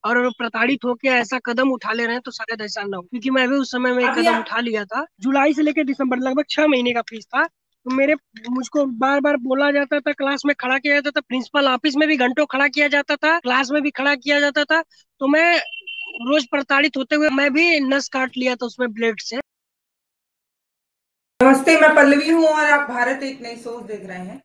और प्रताड़ित होकर ऐसा कदम उठा ले रहे हैं, तो शायद ऐसा ना हो, क्योंकि मैं भी उस समय में एक अभी कदम उठा लिया था। जुलाई से लेकर दिसंबर लगभग 6 महीने का फीस था। तो मुझको बार बार बोला जाता था, क्लास में खड़ा किया जाता था, प्रिंसिपल ऑफिस में भी घंटों खड़ा किया जाता था, क्लास में भी खड़ा किया जाता था। तो मैं रोज प्रताड़ित होते हुए मैं भी नस काट लिया था उसमें ब्लेड से। नमस्ते, मैं पल्लवी हूँ और आप भारत एक नई सोच देख रहे हैं।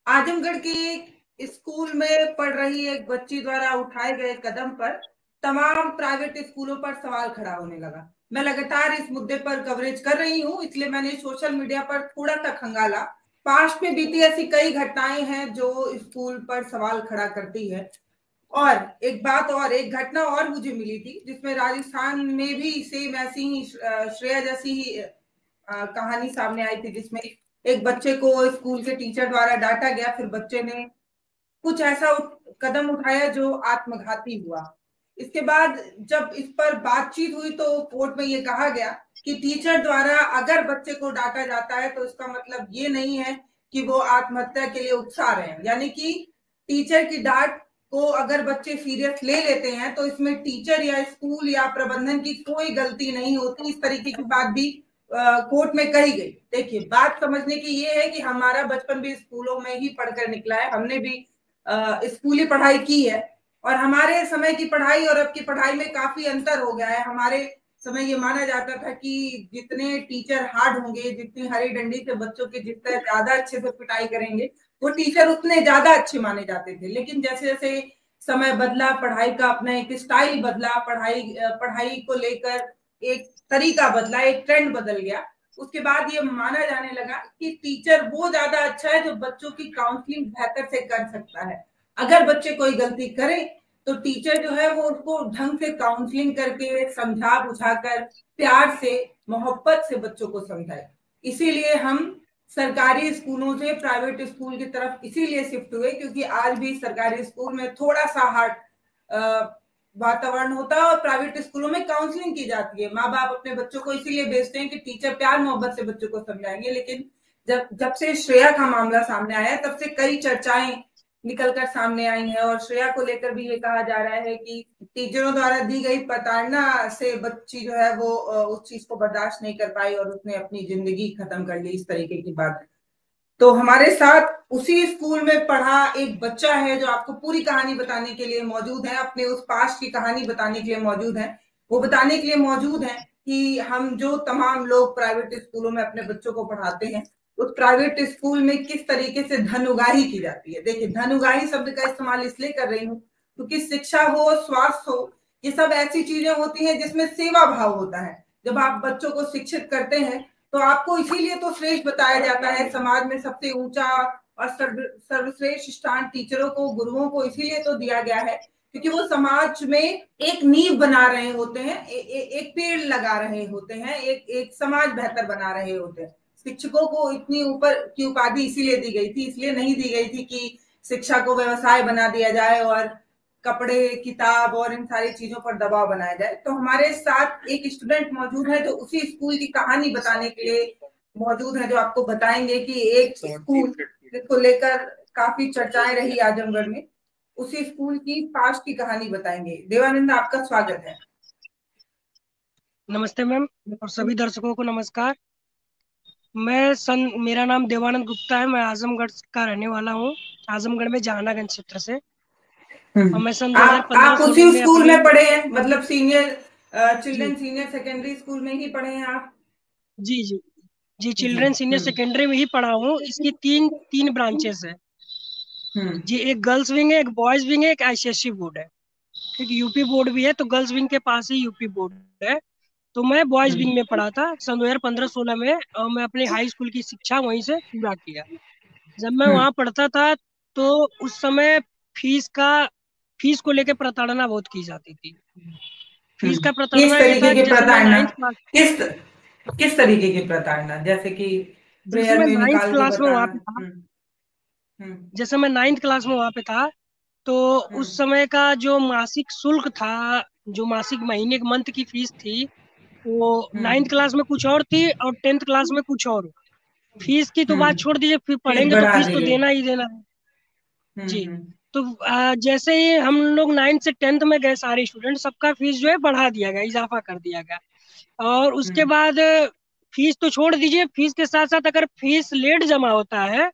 आजमगढ़ की एक स्कूल में पढ़ रही एक बच्ची द्वारा उठाए गए कदम पर तमाम प्राइवेट स्कूलों पर सवाल खड़ा होने लगा। मैं लगातार इस मुद्दे पर कवरेज कर रही हूँ, इसलिए मैंने सोशल मीडिया पर थोड़ा सा खंगाला। पास्ट में बीती ऐसी कई घटनाएं हैं जो स्कूल पर सवाल खड़ा करती है। और एक बात और, एक घटना और मुझे मिली थी जिसमें राजस्थान में भी सेम ऐसी ही श्रेया जैसी ही कहानी सामने आई थी, जिसमें एक बच्चे को स्कूल के टीचर द्वारा डांटा गया, फिर बच्चे ने कुछ ऐसा कदम उठाया जो आत्मघाती हुआ। इसके बाद जब इस पर बातचीत हुई तो कोर्ट में ये कहा गया कि टीचर द्वारा अगर बच्चे को डांटा जाता है तो इसका मतलब ये नहीं है कि वो आत्महत्या के लिए उकसा रहे हैं। यानी कि टीचर की डांट को अगर बच्चे सीरियस ले लेते हैं तो इसमें टीचर या स्कूल या प्रबंधन की कोई गलती नहीं होती। इस तरीके की बात भी कोर्ट में कही गई। देखिए, बात समझने की ये है कि हमारा बचपन भी स्कूलों में ही पढ़कर निकला है, हमने भी स्कूली पढ़ाई की है। और हमारे समय की पढ़ाई और अब की पढ़ाई में काफी अंतर हो गया है। हमारे समय ये माना जाता था कि जितने टीचर हार्ड होंगे, जितनी हरी डंडी से बच्चों के जितना ज्यादा अच्छे से पिटाई करेंगे, वो टीचर उतने ज्यादा अच्छे माने जाते थे। लेकिन जैसे जैसे समय बदला, पढ़ाई का अपना एक स्टाइल बदला, पढ़ाई को लेकर एक तरीका बदला, एक ट्रेंड बदल गया। उसके बाद ये माना जाने लगा कि टीचर वो ज्यादा अच्छा है जो बच्चों की काउंसलिंग बेहतर से कर सकता है। अगर बच्चे कोई गलती करें तो टीचर जो है वो उसको ढंग से काउंसलिंग करके, समझा बुझाकर, प्यार से, मोहब्बत से बच्चों को समझाए। इसीलिए हम सरकारी स्कूलों से प्राइवेट स्कूल की तरफ इसीलिए शिफ्ट हुए क्योंकि आज भी सरकारी स्कूल में थोड़ा सा हार्ड वातावरण होता है और प्राइवेट स्कूलों में काउंसलिंग की जाती है। माँ बाप अपने बच्चों को इसीलिए भेजते हैं कि टीचर प्यार मोहब्बत से बच्चों को समझाएंगे। लेकिन जब जब से श्रेया का मामला सामने आया तब से कई चर्चाएं निकलकर सामने आई है और श्रेया को लेकर भी ये कहा जा रहा है कि टीचरों द्वारा दी गई प्रताड़ना से बच्ची जो है वो उस चीज को बर्दाश्त नहीं कर पाई और उसने अपनी जिंदगी खत्म कर ली, इस तरीके की बात। तो हमारे साथ उसी स्कूल में पढ़ा एक बच्चा है जो आपको पूरी कहानी बताने के लिए मौजूद है, अपने उस पास्ट की कहानी बताने के लिए मौजूद है। वो बताने के लिए मौजूद है कि हम जो तमाम लोग प्राइवेट स्कूलों में अपने बच्चों को पढ़ाते हैं, उस प्राइवेट स्कूल में किस तरीके से धन उगाही की जाती है। देखिए, धन उगाही शब्द का इस्तेमाल इसलिए कर रही हूँ क्योंकि शिक्षा हो, स्वास्थ्य हो, ये सब ऐसी चीजें होती हैं जिसमें सेवा भाव होता है। जब आप बच्चों को शिक्षित करते हैं तो आपको इसीलिए तो श्रेष्ठ बताया जाता है। समाज में सबसे ऊंचा और सर्वश्रेष्ठ स्थान टीचरों को, गुरुओं को इसीलिए तो दिया गया है क्योंकि वो समाज में एक नींव बना रहे होते हैं, एक पेड़ लगा रहे होते हैं, एक समाज बेहतर बना रहे होते हैं। शिक्षकों को इतनी ऊपर की उपाधि इसीलिए दी गई थी, इसलिए नहीं दी गई थी कि शिक्षा को व्यवसाय बना दिया जाए और कपड़े, किताब और इन सारी चीजों पर दबाव बनाया जाए। तो हमारे साथ एक स्टूडेंट मौजूद है जो उसी स्कूल की कहानी बताने के लिए मौजूद है, जो आपको बताएंगे कि एक स्कूल को लेकर काफी चर्चाएं रही आजमगढ़ में, उसी स्कूल की पास्ट की कहानी बताएंगे। देवानंद, आपका स्वागत है। नमस्ते मैम, और सभी दर्शकों को नमस्कार। मेरा नाम देवानंद गुप्ता है। मैं आजमगढ़ का रहने वाला हूँ, आजमगढ़ में जहानागंज क्षेत्र से। और मैं सन आप 2015-16 उसी में स्कूल अपनी में पढ़े हैं, मतलब सीनियर जी चिल्ड्रन सीनियर सेकेंडरी स्कूल में ही पढ़े हैं आप? जी जी जी जी। चिल्ड्रन सीनियर सेकेंडरी में ही पढ़ा हूँ। इसकी तीन तीन ब्रांचेस है हम्म। जी। एक गर्ल्स विंग है, एक बॉयज विंग है, एक आईसीएसई बोर्ड है। ठीक, यूपी बोर्ड भी है, तो गर्ल्स विंग के पास ही यूपी बोर्ड है। तो मैं बॉयज विंग में पढ़ा था सन 2015-16 में, और मैं अपनी हाई स्कूल की शिक्षा वहीं से पूरा किया। जब मैं हम्म। वहाँ पढ़ता था तो उस समय फीस का फीस को लेकर प्रताड़ना बहुत की जाती थी। फीस का किस प्रताड़ना ये तरीके था की कि जैसे मैं प्रताड़ना? नाइन्थ क्लास किस किस तरीके की प्रताड़ना, जैसे कि जैसे प्रेयर मैं में नाइन्थ निकाल के क्लास में वहाँ बताना? पे था हम्म। हम्म। जैसे मैं नाइन्थ क्लास में वहाँ पे था, तो उस हम्म। समय का जो मासिक शुल्क था, जो मासिक महीने मंथ की फीस थी, वो नाइन्थ हम्म। क्लास में कुछ और थी और 10th क्लास में कुछ और। फीस की तो बात हम्म। छोड़ दीजिए, फिर फीस पढ़ेंगे तो बढ़ा फीस तो दी है। देना ही देना है जी। हम्म। तो जैसे ही हम लोग 9 से 10th में गए, सारे स्टूडेंट सबका फीस जो है बढ़ा दिया गया, इजाफा कर दिया गया। और उसके हम्म। बाद फीस तो छोड़ दीजिए, फीस के साथ साथ अगर फीस लेट जमा होता है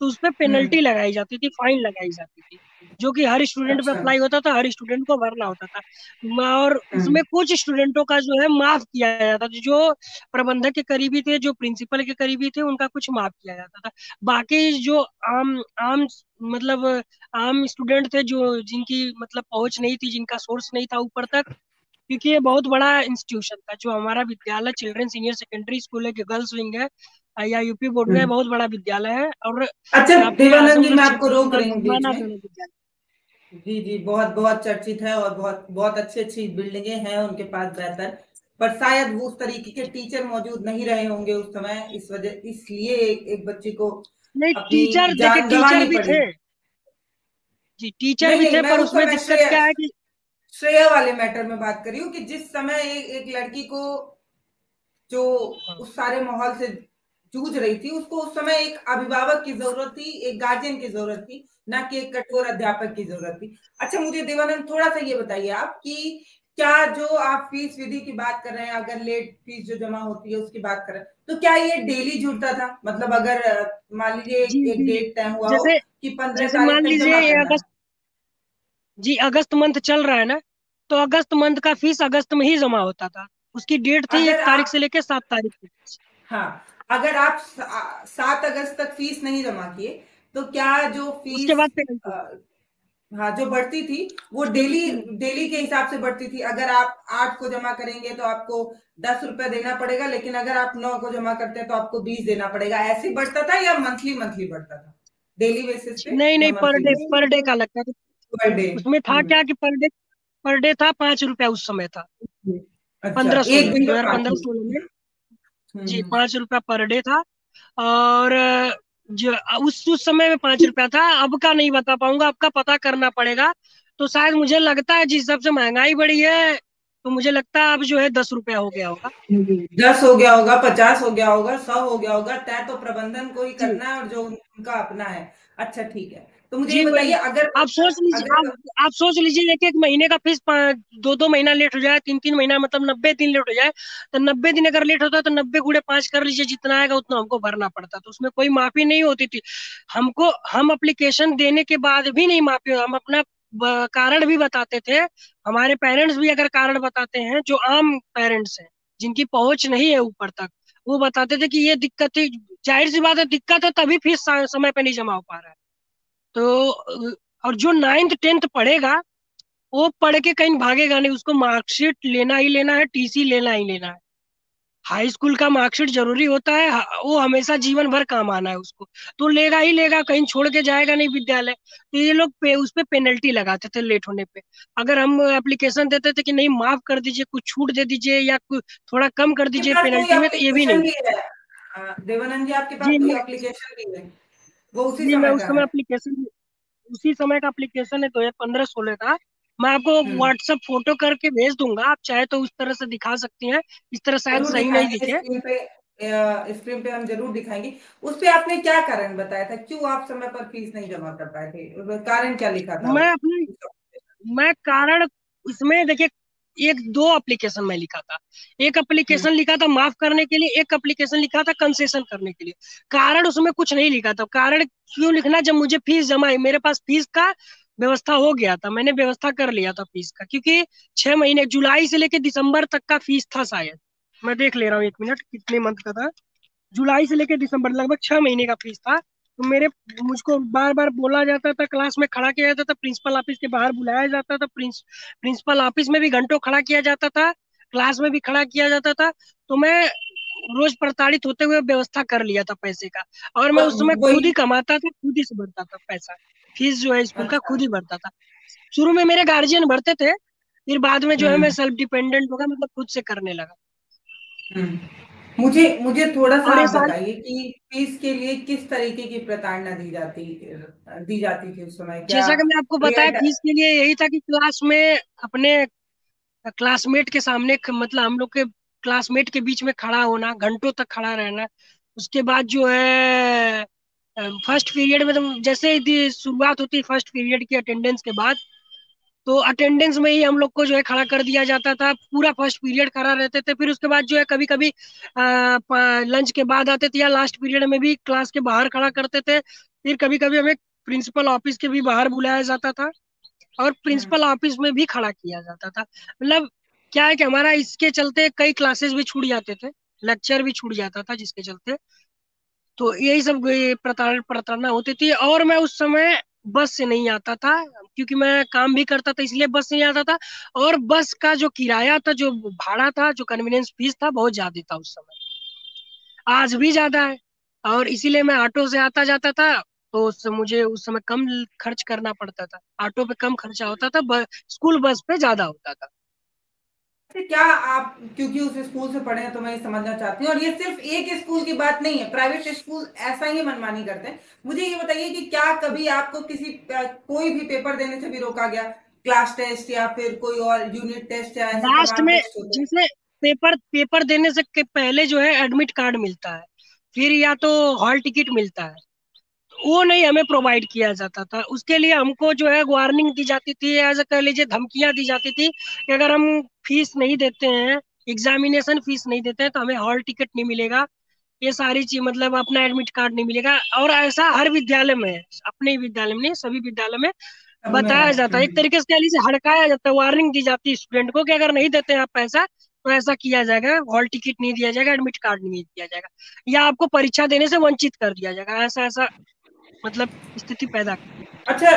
तो उस पर हम्म। पेनल्टी लगाई जाती थी, फाइन लगाई जाती थी, जो कि हर स्टूडेंट पे अच्छा। अप्लाई होता था, हर स्टूडेंट को भरना होता था। और हम्म। उसमें कुछ स्टूडेंटों का जो है माफ किया जाता था, जो प्रबंधक के करीबी थे, जो प्रिंसिपल के करीबी थे, उनका कुछ माफ किया जाता था। बाकी जो आम आम मतलब आम स्टूडेंट थे, जो जिनकी मतलब पहुंच नहीं थी, जिनका सोर्स नहीं था ऊपर तक, क्योंकि ये बहुत बड़ा इंस्टीट्यूशन था जो हमारा विद्यालय चिल्ड्रन सीनियर सेकेंडरी स्कूल है, गर्ल्स विंग है, या यूपी बोर्ड में हम्म। बहुत बड़ा विद्यालय है। और अच्छा अपने देवानंद जी, आजमगढ़ मैं आपको क्षेत्र रोक का रही हूँ बीच माना में। जाना विद्यालय। जी जी, बहुत बहुत चर्चित है और बहुत बहुत अच्छी अच्छी बिल्डिंगें हैं उनके पास बेहतर। पर शायद वो उस तरीके के टीचर मौजूद नहीं रहे होंगे उस समय, इस वजह इसलिए एक बच्चे को नहीं, अपनी टीचर देखे, जान टीचर गंवानी भी पड़ी। थे। जी, टीचर नहीं भी नहीं, थे, मैं पर उस उसमें समय दिक्कत क्या है कि श्रेया वाले मैटर में बात कर रही हूँ कि जिस समय एक लड़की को जो हाँ, उस सारे माहौल से जूझ रही थी, उसको उस समय एक अभिभावक की जरूरत थी, एक गार्जियन की जरूरत थी, ना कि एक कठोर अध्यापक की जरूरत थी। अच्छा मुझे देवानंद थोड़ा सा ये बताइए आप कि क्या जो आप फीस विधि की बात कर रहे हैं, अगर लेट फीस जो जमा होती है उसकी बात कर रहे हैं, तो क्या ये डेली जुड़ता था? मतलब अगर मान लीजिए जी एक जी, डेट तय हुआ हो जैसे कि 15 जैसे तारीख मान तक लीजिए जमा ये करना है। अगस्त, जी अगस्त मंथ चल रहा है ना, तो अगस्त मंथ का फीस अगस्त में ही जमा होता था। उसकी डेट थी अगर 1 तारीख आप से लेके 7 तारीख तक। हाँ, अगर आप 7 अगस्त तक फीस नहीं जमा किए तो क्या जो उसके फीस बाद पेनल्टी। हाँ जो बढ़ती थी वो डेली डेली के हिसाब से बढ़ती थी? अगर आप 8 को जमा करेंगे तो आपको 10 रुपए देना पड़ेगा, लेकिन अगर आप 9 को जमा करते हैं तो आपको 20 देना पड़ेगा, ऐसे बढ़ता था या मंथली मंथली बढ़ता था? डेली बेसिस पे नहीं या नहीं, मंथली पर डे बेसिस? का लगता था। Per day. उसमें था क्या कि पर डे था 5 रुपया, उस समय था अच्छा, पंद्रह एक सोलह दिन दो का हजार पंद्रह 5 रुपए। सोलह में जी हम्म। 5 रुपया पर डे था। और जो उस समय में 5 रुपया था, अब का नहीं बता पाऊंगा, अब का पता करना पड़ेगा। तो शायद मुझे लगता है जिस हिसाब से महंगाई बढ़ी है, तो मुझे लगता है अब जो है 10 रुपया हो गया होगा। 10 हो गया होगा, 50 हो गया होगा, 100 हो गया होगा, तय तो प्रबंधन को ही जी करना है और जो उनका अपना है। अच्छा ठीक है, तो मुझे ये जी, बताइए वही। अगर आप सोच लीजिए, अगर आप सोच लीजिए, एक एक महीने का फीस 2 2 महीना लेट हो जाए, 3 3 महीना, मतलब 90 दिन लेट हो जाए, तो 90 दिन अगर लेट होता है तो 90 × 5 कर लीजिए, जितना आएगा उतना हमको भरना पड़ता, तो उसमें कोई माफी नहीं होती थी। हम अप्लीकेशन देने के बाद भी नहीं माफी, हम अपना कारण भी बताते थे। हमारे पेरेंट्स भी अगर कारण बताते हैं, जो आम पेरेंट्स हैं, जिनकी पहुंच नहीं है ऊपर तक, वो बताते थे कि ये दिक्कत थी। जाहिर सी बात है, दिक्कत है तभी फीस समय पे नहीं जमा हो पा रहा है। तो और जो 9th 10th पढ़ेगा, वो पढ़ के कहीं भागेगा नहीं, उसको मार्कशीट लेना ही लेना है, टीसी लेना ही लेना है। हाई स्कूल का मार्कशीट जरूरी होता है, वो हमेशा जीवन भर काम आना है उसको, तो लेगा ही लेगा, कहीं छोड़ के जाएगा नहीं विद्यालय। तो ये लोग उस पे पेनल्टी लगाते थे लेट होने पे। अगर हम एप्लीकेशन देते थे कि नहीं, माफ कर दीजिए, कुछ छूट दे दीजिए, या थोड़ा कम कर आपके दीजिए पास कोई पेनल्टी में, तो ये भी एप्लीकेशन नहीं। भी है? देवानंद जी, आपके पास जी कोई मैं एप्लीकेशन भी है? वो उसी जी मैं समय उस का समय है? एप्लीकेशन उसी समय का एप्लीकेशन है, 2015 16 का। मैं आपको हम्म। व्हाट्सएप फोटो करके भेज दूंगा, आप चाहे तो उस तरह से दिखा सकती हैं, इस तरह शायद जरूर सही नहीं दिखाएंगे दिखे। स्क्रीन पे। स्क्रीन पे हम जरूर दिखाएंगे। उस पे आपने क्या कारण बताया था, क्यों आप समय पर फीस नहीं जमा कर पाए थे? कारण क्या लिखा था मैं वो? अपने मैं कारण इसमें देखिए, एक दो एप्लीकेशन में लिखा था। एक हम्म। एप्लीकेशन लिखा था माफ करने के लिए, एक एप्लीकेशन लिखा था कंसेशन करने के लिए। कारण उसमें कुछ नहीं लिखा था। कारण क्यों लिखना, जब मुझे फीस जमा है, मेरे पास फीस का व्यवस्था हो गया था, मैंने व्यवस्था कर लिया था फीस का, क्योंकि 6 महीने, जुलाई से लेके दिसंबर तक का फीस था शायद। मैं देख ले रहा हूँ, 1 मिनट, कितने मंथ का था। जुलाई से लेके दिसंबर, लगभग 6 महीने का फीस था। तो मुझको बार बार बोला जाता था, क्लास में खड़ा किया जाता था, प्रिंसिपल ऑफिस के बाहर बुलाया जाता था, प्रिंसिपल ऑफिस में भी घंटों खड़ा किया जाता था, क्लास में भी खड़ा किया जाता था। तो मैं रोज प्रताड़ित होते हुए व्यवस्था कर लिया था पैसे का। और मैं उस समय खुद ही वही। कमाता था, खुद ही से भरता था पैसा। फीस जो है स्कूल का अच्छा। खुद ही भरता था। शुरू में मेरे गार्जियन भरते थे, फिर बाद में जो है मैं हम्म। सेल्फ डिपेंडेंट हो गया, मतलब खुद से करने लगा। हम्म। मुझे मुझे थोड़ा सा और ये आप सारी, बताइए कि फीस के लिए किस तरीके की प्रताड़ना दी जाती थी उस समय? क्या जैसा कि मैं आपको बताया, प्रेयर? फीस के लिए यही था कि क्लास में अपने क्लासमेट के सामने मतलब हम लोग के क्लासमेट के बीच में खड़ा होना, घंटों तक खड़ा रहना। उसके बाद जो है फर्स्ट पीरियड में तो जैसे ही शुरुआत होती फर्स्ट पीरियड की अटेंडेंस के बाद, तो अटेंडेंस में ही हम लोग को जो है खड़ा कर दिया जाता था, पूरा फर्स्ट पीरियड खड़ा रहते थे। फिर उसके बाद जो है कभी कभी लंच के बाद आते थे, या लास्ट पीरियड में भी क्लास के बाहर खड़ा करते थे। फिर कभी कभी हमें प्रिंसिपल ऑफिस के भी बाहर बुलाया जाता था, और हम्म। प्रिंसिपल ऑफिस में भी खड़ा किया जाता था। मतलब क्या है कि हमारा इसके चलते कई क्लासेस भी छूट जाते थे, लेक्चर भी छूट जाता था जिसके चलते। तो यही सब ये प्रताड़ना होती थी। और मैं उस समय बस से नहीं आता था, क्योंकि मैं काम भी करता था, इसलिए बस से नहीं आता था। और बस का जो किराया था, जो भाड़ा था, जो कन्वीनियंस फीस था, बहुत ज्यादा था उस समय, आज भी ज्यादा है। और इसीलिए मैं ऑटो से आता जाता था। तो उससे मुझे उस समय कम खर्च करना पड़ता था, ऑटो पे कम खर्चा होता था, स्कूल बस पे ज्यादा होता था। अच्छा, क्या आप क्योंकि उस स्कूल से पढ़े हैं तो मैं ये समझना चाहती हूँ, और ये सिर्फ एक स्कूल की बात नहीं है, प्राइवेट स्कूल ऐसा ही मनमानी करते हैं। मुझे ये बताइए कि क्या कभी आपको किसी कोई भी पेपर देने से भी रोका गया, क्लास टेस्ट या फिर कोई और यूनिट टेस्ट या ऐसे लास्ट तमाम में टेस्ट होते हैं? जैसे पेपर पेपर देने से के पहले जो है एडमिट कार्ड मिलता है, फिर या तो हॉल टिकट मिलता है, वो नहीं हमें प्रोवाइड किया जाता था। उसके लिए हमको जो है वार्निंग दी जाती थी, ऐसा कह लीजिए धमकियां दी जाती थी कि अगर हम फीस नहीं देते हैं, एग्जामिनेशन फीस नहीं देते हैं, तो हमें हॉल टिकट नहीं मिलेगा, ये सारी चीज, मतलब अपना एडमिट कार्ड नहीं मिलेगा। और ऐसा हर विद्यालय में है, अपने ही विद्यालय में नहीं, सभी विद्यालय में सब में है। बताया जाता है, एक तरीके से कह लीजिए हड़काया जाता है, वार्निंग दी जाती है स्टूडेंट को कि अगर नहीं देते हैं आप पैसा, तो ऐसा किया जाएगा, हॉल टिकट नहीं दिया जाएगा, एडमिट कार्ड नहीं दिया जाएगा, या आपको परीक्षा देने से वंचित कर दिया जाएगा। ऐसा ऐसा मतलब स्थिति पैदा की। अच्छा,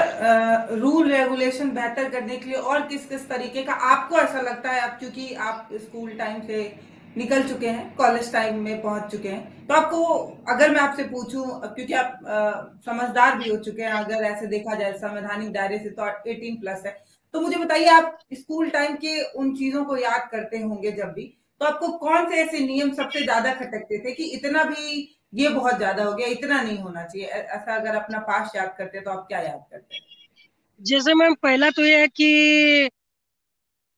रूल रेगुलेशन बेहतर करने के लिए और किस किस तरीके का आपको ऐसा लगता है, अब क्योंकि आप स्कूल टाइम से निकल चुके हैं, कॉलेज टाइम में पहुंच चुके हैं, तो आपको, अगर मैं आपसे पूछूं, अब क्योंकि आप समझदार भी हो चुके हैं, अगर ऐसे देखा जाए संवैधानिक दायरे से तो 18+ है, तो मुझे बताइए, आप स्कूल टाइम के उन चीजों को याद करते होंगे जब भी, तो आपको कौन से ऐसे नियम सबसे ज्यादा खटकते थे कि इतना भी ये बहुत ज्यादा हो गया, इतना नहीं होना चाहिए? ऐसा अगर अपना पास याद करते हैं तो आप क्या याद करते हैं? जैसे मैम पहला तो ये है कि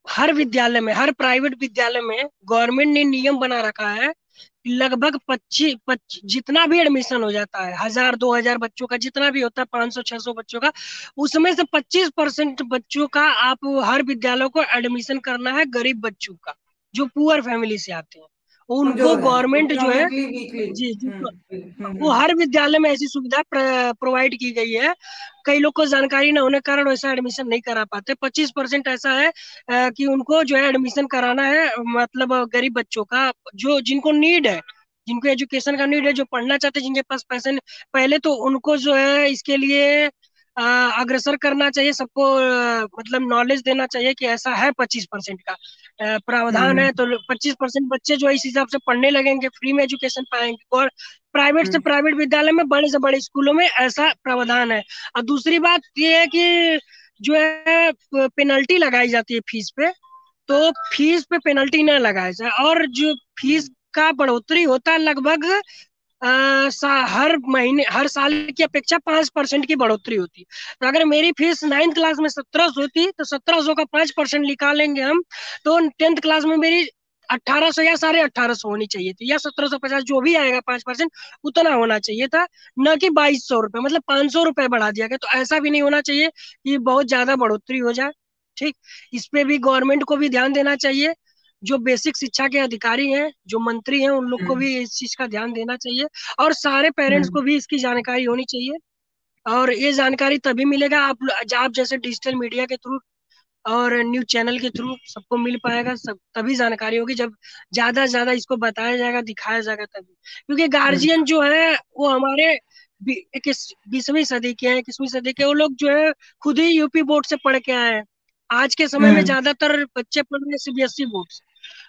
हर विद्यालय में, हर प्राइवेट विद्यालय में गवर्नमेंट ने नियम बना रखा है कि लगभग 25 जितना भी एडमिशन हो जाता है, 1000 2000 बच्चों का जितना भी होता है, 500 600 बच्चों का, उसमें से 25% बच्चों का आप हर विद्यालय को एडमिशन करना है, गरीब बच्चों का, जो पुअर फैमिली से आते हैं, उनको कमजोर है, गवर्नमेंट जो है, इकोनॉमिकली वीकली। जी जी, वो हम्म। हर विद्यालय में ऐसी सुविधा प्रोवाइड की गई है। कई लोग को जानकारी न होने के कारण वैसा एडमिशन नहीं करा पाते। 25% ऐसा है कि उनको जो है एडमिशन कराना है, मतलब गरीब बच्चों का, जो जिनको नीड है, जिनको एजुकेशन का नीड है, जो पढ़ना चाहते हैं, जिनके पास पैसे पहले तो उनको जो है इसके लिए अग्रसर करना चाहिए सबको, मतलब नॉलेज देना चाहिए कि ऐसा है, 25% का प्रावधान हम्म। है, तो 25% बच्चे जो है इस हिसाब से पढ़ने लगेंगे, फ्री में एजुकेशन पाएंगे। और प्राइवेट से हम्म। प्राइवेट विद्यालय में, बड़े से बड़े स्कूलों में ऐसा प्रावधान है। और दूसरी बात ये है कि जो है पेनल्टी लगाई जाती है फीस पे, तो फीस पे पेनल्टी न लगाया जाए। और जो फीस का बढ़ोतरी होता है लगभग हर महीने, हर साल की अपेक्षा 5% की बढ़ोतरी होती है। तो अगर मेरी फीस 9th क्लास में 1700 होती, तो 1700 का 5% निकालेंगे हम, तो 10th क्लास में मेरी 1800 या 1850 होनी चाहिए थी, या 1750, जो भी आएगा 5% उतना होना चाहिए था, न कि 2200 रुपये, मतलब 500 रुपये बढ़ा दिया गया। तो ऐसा भी नहीं होना चाहिए कि बहुत ज्यादा बढ़ोतरी हो जाए। ठीक, इस पे भी गवर्नमेंट को भी ध्यान देना चाहिए, जो बेसिक शिक्षा के अधिकारी हैं, जो मंत्री हैं, उन लोग को हम्म। भी इस चीज का ध्यान देना चाहिए, और सारे पेरेंट्स हम्म। को भी इसकी जानकारी होनी चाहिए। और ये जानकारी तभी मिलेगा आप जैसे डिजिटल मीडिया के थ्रू और न्यूज चैनल के थ्रू सबको मिल पाएगा, सब तभी जानकारी होगी जब ज्यादा से ज्यादा इसको बताया जाएगा, दिखाया जाएगा तभी। क्योंकि हम्म। गार्जियन जो है वो हमारे 20वीं सदी के हैं, 21वीं सदी के, वो लोग जो है खुद ही यूपी बोर्ड से पढ़ के आए हैं। आज के समय में हम्म। ज्यादातर बच्चे पढ़ रहे हैं सीबीएसई बोर्ड से।